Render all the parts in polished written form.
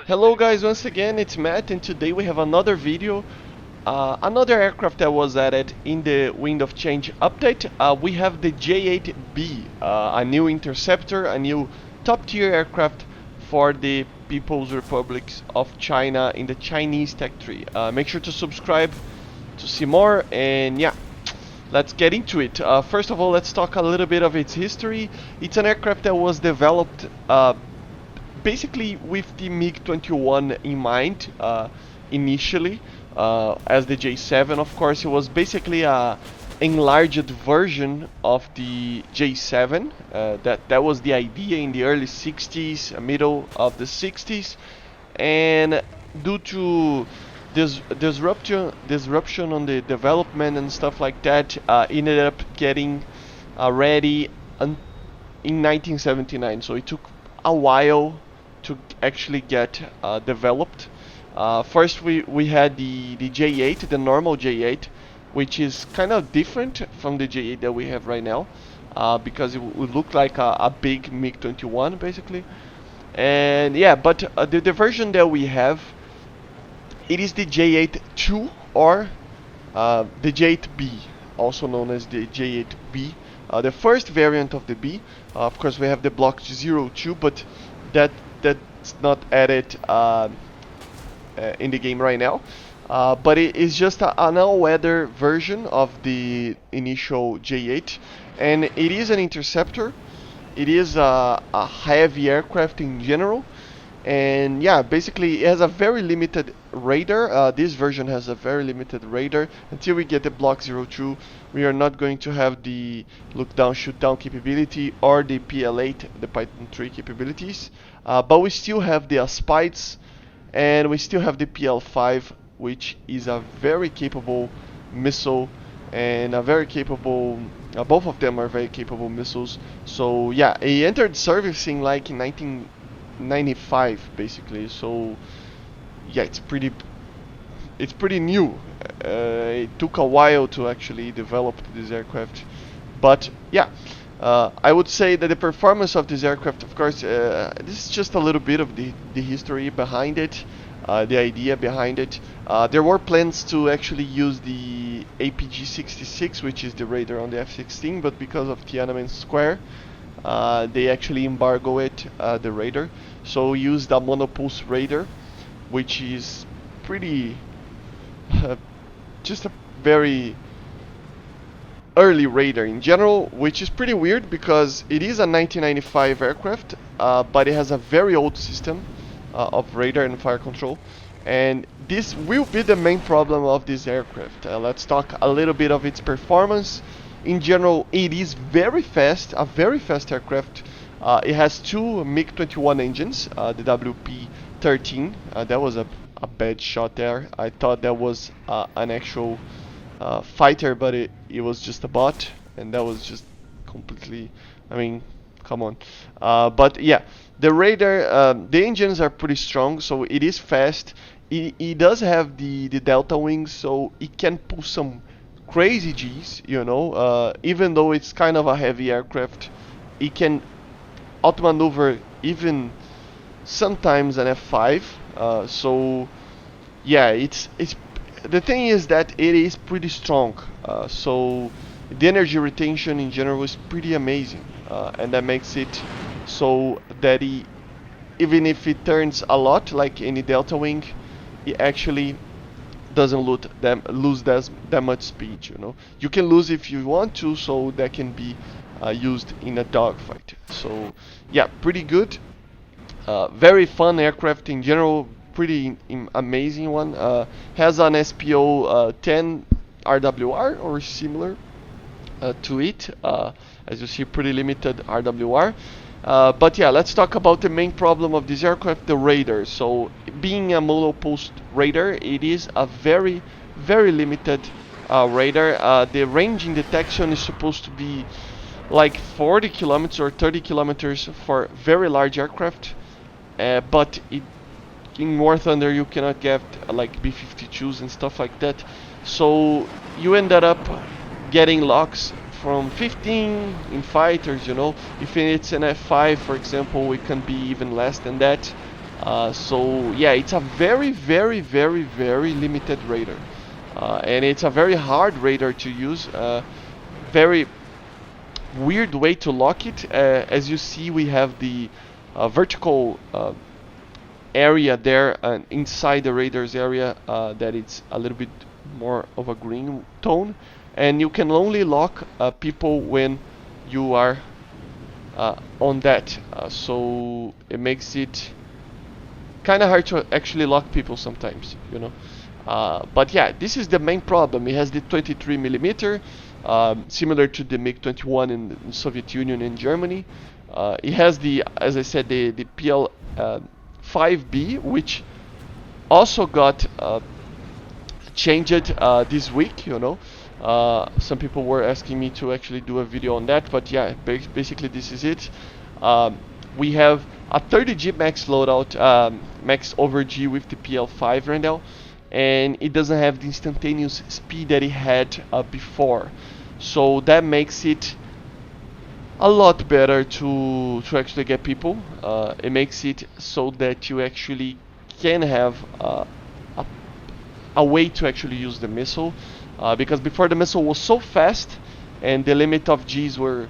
Hello guys, once again it's Matt, and today we have another video, another aircraft that was added in the Wind of Change update. We have the J-8B, a new interceptor, a new top tier aircraft for the People's Republic of China in the Chinese Tech Tree. Make sure to subscribe to see more, and yeah, let's get into it. First of all, let's talk a little bit of its history. It's an aircraft that was developed basically with the MiG-21 in mind initially, as the J7. Of course, it was basically a enlarged version of the J7. That was the idea in the early 60s, middle of the 60s, and due to this disruption on the development and stuff like that, ended up getting ready in 1979. So it took a while to actually get developed. First, we had the J8, the normal J8, which is kind of different from the J8 that we have right now, because it would look like a big MiG-21 basically. And yeah, but the version that we have, it is the J8-2 or the J-8B, also known as the J-8B, the first variant of the B. Of course, we have the Block 02, but that's not added in the game right now. But it is just an all-weather version of the initial J8, and it is an interceptor. It is a heavy aircraft in general, and yeah, basically it has a very limited radar. This version has a very limited radar. Until we get the Block 02, we are not going to have the look down, shoot down capability or the PL8, the Python 3 capabilities. But we still have the Aspides, and we still have the PL5, which is a very capable missile and a very capable. Both of them are very capable missiles. So yeah, it entered servicing like in 1995 basically. So yeah, it's pretty new. It took a while to actually develop this aircraft, but yeah, I would say that the performance of this aircraft, of course, this is just a little bit of the history behind it, the idea behind it. There were plans to actually use the APG-66, which is the radar on the F-16, but because of Tiananmen Square, they actually embargo it, the radar. So we used a monopulse radar, which is pretty, just a very early radar in general, which is pretty weird because it is a 1995 aircraft, but it has a very old system of radar and fire control, and this will be the main problem of this aircraft. Let's talk a little bit of its performance. In general, it is very fast, a very fast aircraft. It has two MiG-21 engines, the WP-13. That was a bad shot there. I thought that was an actual fighter, but it was just a bot, and that was just completely, I mean, come on. But yeah, the radar, the engines are pretty strong, so it is fast. It does have the delta wings, so it can pull some crazy G's, you know. Even though it's kind of a heavy aircraft, it can outmaneuver even sometimes an F5. So yeah, it's the thing is that it is pretty strong. So the energy retention in general is pretty amazing, and that makes it so that even if it turns a lot, like any delta wing, it actually doesn't lose that much speed. You know, you can lose if you want to, so that can be used in a dogfight. So yeah, pretty good. Very fun aircraft in general, pretty amazing one. Has an SPO 10 RWR or similar to it. As you see, pretty limited RWR. But yeah, let's talk about the main problem of this aircraft, the radar. So being a monopulse radar, it is a very limited radar. The range in detection is supposed to be like 40 kilometers or 30 kilometers for very large aircraft, but in War Thunder you cannot get like B-52s and stuff like that. So you ended up getting locks from 15 in fighters, you know. If it's an F5, for example, it can be even less than that. So yeah, it's a very, very, very, very limited radar. And it's a very hard radar to use. Very weird way to lock it. As you see, we have the vertical area there inside the radar's area that it's a little bit more of a green tone, and you can only lock people when you are on that. So it makes it kind of hard to actually lock people sometimes, you know. But yeah, this is the main problem. It has the 23 millimeter, similar to the MiG-21 in the Soviet Union and Germany. It has the, as I said, the PL-5B, which also got changed this week, you know. Some people were asking me to actually do a video on that, but yeah, basically this is it. We have a 30G max loadout, max over G with the PL5 right now, and it doesn't have the instantaneous speed that it had before. So that makes it a lot better to actually get people. It makes it so that you actually can have a way to actually use the missile, because before the missile was so fast and the limit of Gs were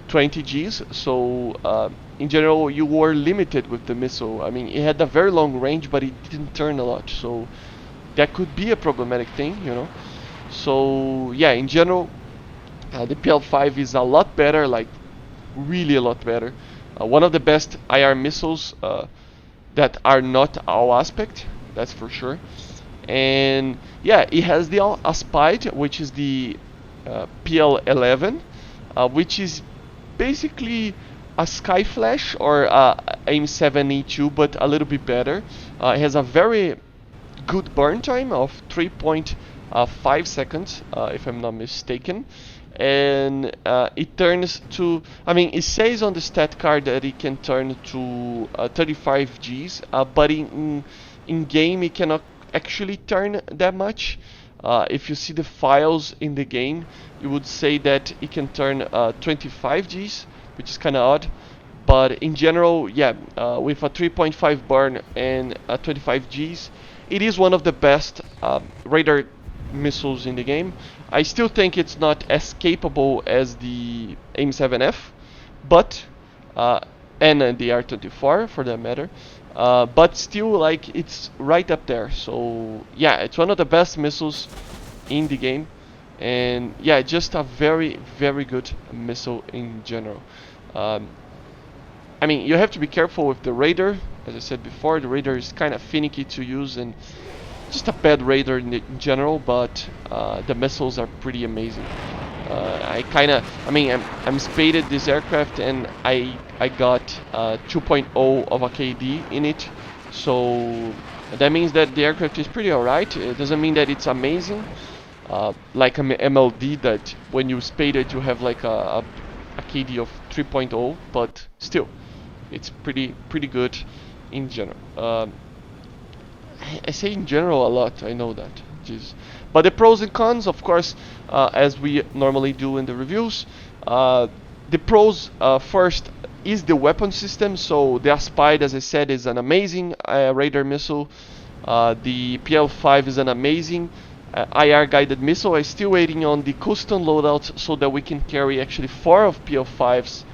20 Gs, so in general you were limited with the missile. I mean, it had a very long range, but it didn't turn a lot, so that could be a problematic thing, you know. So yeah, in general, the PL5 is a lot better, like really a lot better. One of the best IR missiles that are not all aspect, that's for sure. And yeah, it has the Aspide, which is the PL11, which is basically a Skyflash or AIM-7E2, but a little bit better. It has a very good burn time of 3.5 seconds, if I'm not mistaken. And it turns to, I mean, it says on the stat card that it can turn to 35 Gs, but in game it cannot actually turn that much. If you see the files in the game, you would say that it can turn 25 Gs, which is kind of odd. But in general, yeah, with a 3.5 burn and 25 Gs, it is one of the best radar missiles in the game. I still think it's not as capable as the AIM-7F, but and the R-24 for that matter. But still, like, it's right up there. So yeah, it's one of the best missiles in the game, and yeah, just a very, very good missile in general. I mean, you have to be careful with the radar. As I said before, the radar is kind of finicky to use and just a bad radar in general, but the missiles are pretty amazing. I mean, I'm spaded this aircraft, and I got 2.0 of a KD in it, so that means that the aircraft is pretty alright. It doesn't mean that it's amazing, like an MLD that when you spade it you have like a KD of 3.0, but still, it's pretty good in general. I say in general a lot, I know that. Jeez. But the pros and cons, of course, as we normally do in the reviews. The pros, first, is the weapon system. So the Aspide, as I said, is an amazing radar missile. The PL5 is an amazing IR guided missile. I'm still waiting on the custom loadouts so that we can carry actually 4 of PL5s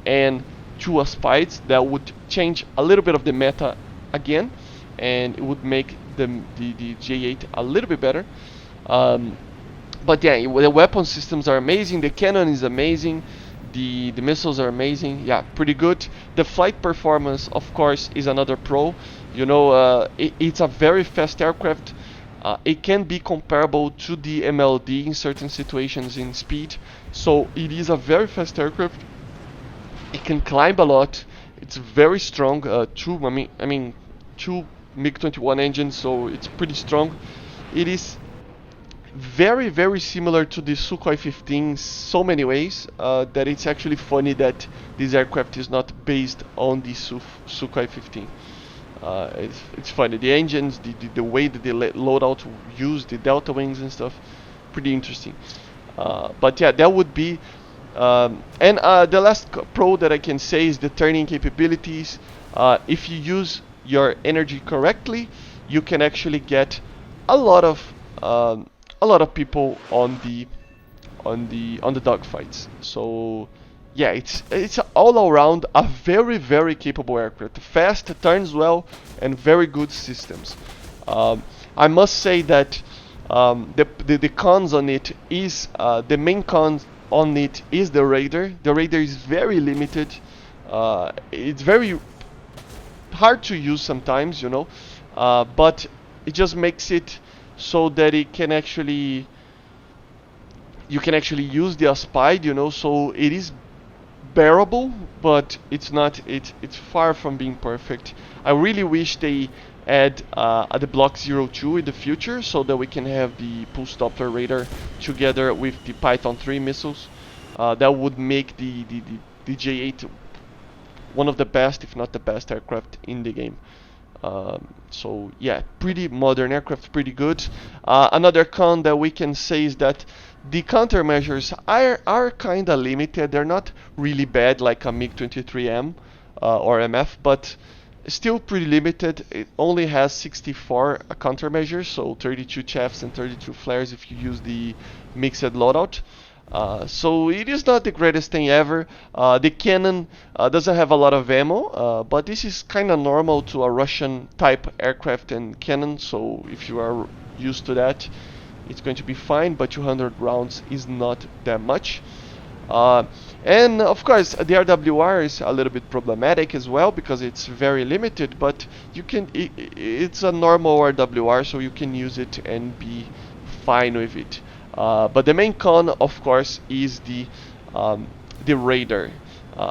and 2 Aspides. That would change a little bit of the meta again, and it would make the J8 a little bit better. But yeah, the weapon systems are amazing. The cannon is amazing. The missiles are amazing. Yeah, pretty good. The flight performance, of course, is another pro. You know, it's a very fast aircraft. It can be comparable to the MLD in certain situations in speed. So it is a very fast aircraft. It can climb a lot. It's very strong. Two MiG-21 engines, so it's pretty strong. It is very, very similar to the Sukhoi 15 in so many ways that it's actually funny that this aircraft is not based on the Sukhoi 15. It's funny. The engines, the way that they load out, use the delta wings and stuff, pretty interesting. But yeah, that would be. And the last pro that I can say is the turning capabilities. If you use your energy correctly, you can actually get a lot of people on the dogfights. So yeah, it's all around a very capable aircraft. Fast, turns well, and very good systems. Um, I must say that the cons on it is the main cons on it is the radar. The radar is very limited. It's very hard to use sometimes, you know, but it just makes it so that it can actually you can actually use the aspide, you know, so it is bearable, but it's not. It's far from being perfect. I really wish they add the Block 02 in the future, so that we can have the pulse Doppler radar together with the Python 3 missiles. That would make the J-8 one of the best, if not the best, aircraft in the game. So yeah, pretty modern aircraft, pretty good. Another con that we can say is that the countermeasures are kind of limited. They're not really bad like a MiG-23M or MF, but still pretty limited. It only has 64 countermeasures, so 32 chafs and 32 flares if you use the mixed loadout. So it is not the greatest thing ever. The cannon doesn't have a lot of ammo, but this is kind of normal to a Russian type aircraft and cannon, so if you are used to that, it's going to be fine, but 200 rounds is not that much. And of course the RWR is a little bit problematic as well because it's very limited, but you can it's a normal RWR, so you can use it and be fine with it. But the main con, of course, is the radar.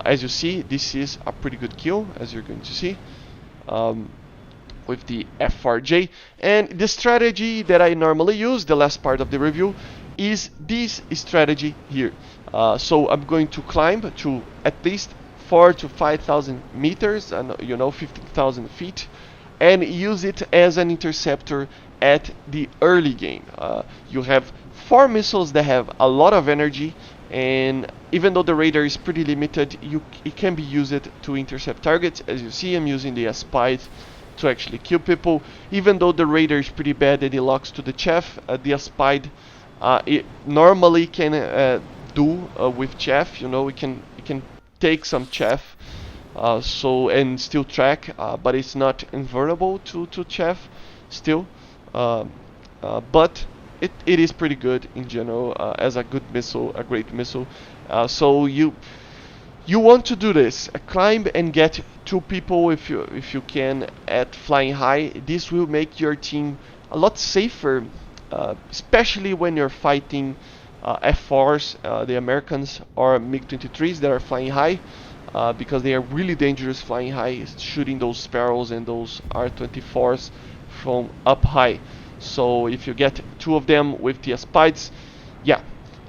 As you see, this is a pretty good kill, as you're going to see, with the FRJ. And the strategy that I normally use, the last part of the review, is this strategy here. So I'm going to climb to at least 4,000 to 5,000 meters, and 15,000 feet, and use it as an interceptor at the early game. You have 4 missiles that have a lot of energy, and even though the radar is pretty limited, it can be used to intercept targets. As you see, I'm using the aspide to actually kill people. Even though the radar is pretty bad and it locks to the chaff, the aspide it normally can do with chaff. It can take some chaff, and still track, but it's not invulnerable to chaff still. But it is pretty good in general as a good missile, a great missile. So you want to do this, climb and get 2 people if you can at flying high. This will make your team a lot safer, especially when you're fighting F4s, the Americans, or MiG-23s that are flying high, because they are really dangerous flying high, shooting those Sparrows and those R-24s from up high. So if you get 2 of them with the aspides, yeah,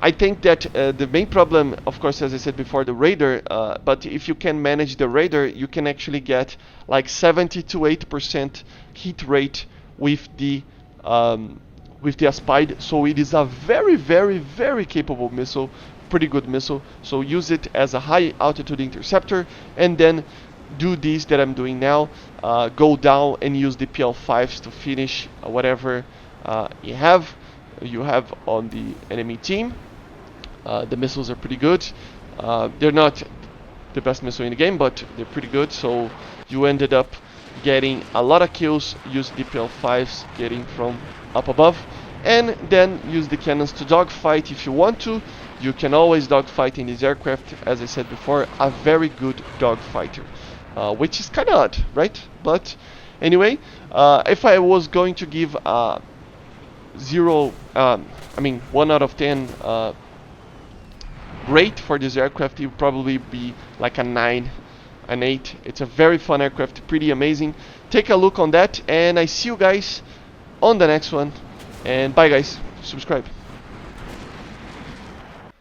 I think that the main problem, of course, as I said before, the radar, but if you can manage the radar, you can actually get like 70 to 80% hit rate with the aspide. So it is a very capable missile, pretty good missile. So use it as a high altitude interceptor, and then do this that I'm doing now. Go down and use the PL5s to finish whatever you have on the enemy team. The missiles are pretty good. They're not the best missile in the game, but they're pretty good. So you ended up getting a lot of kills. Use the PL5s getting from up above, and then use the cannons to dogfight if you want to. You can always dogfight in this aircraft. As I said before, a very good dogfighter. Which is kind of odd, right? But anyway, if I was going to give 1 out of 10 rate for this aircraft, it would probably be like a 9, an 8. It's a very fun aircraft, pretty amazing. Take a look on that, and I see you guys on the next one. And bye guys, subscribe.